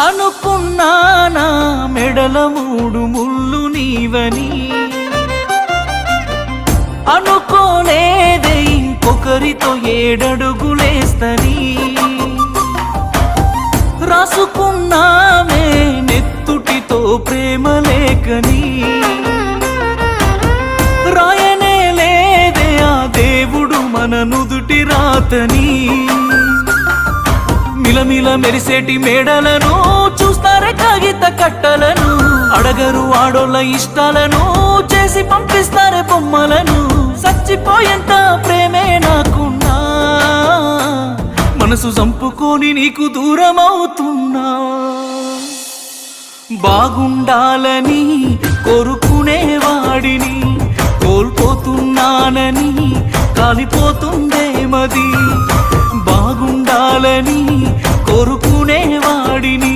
అనుకున్నానా మెడల 3 ముళ్ళు నీవని, అనుకోలేదే ఇంకొకరితో 7 అడుగులేస్తని. రాసుకున్నామే నెత్తుటితో ప్రేమ లేఖని, రాయనే లేదే ఆ దేవుడు మన నుదుటి రాతని. మిలమిల మెరిసేటి మేడలను చూస్తారే కాగిత కట్టలను, అడగరు ఆడోళ్ళ ఇష్టాలను చేసి పంపిస్తారే బొమ్మలను. చచ్చిపోయేంత ప్రేమే నాకున్నా, మనసు చంపుకొని నీకు దూరమవుతున్నా. బాగుండాలని కోరుకునేవాడిని, కోల్పోతున్నానని కాలిపోతుందే మది. బాగుండాలని కోరుకునేవాడిని,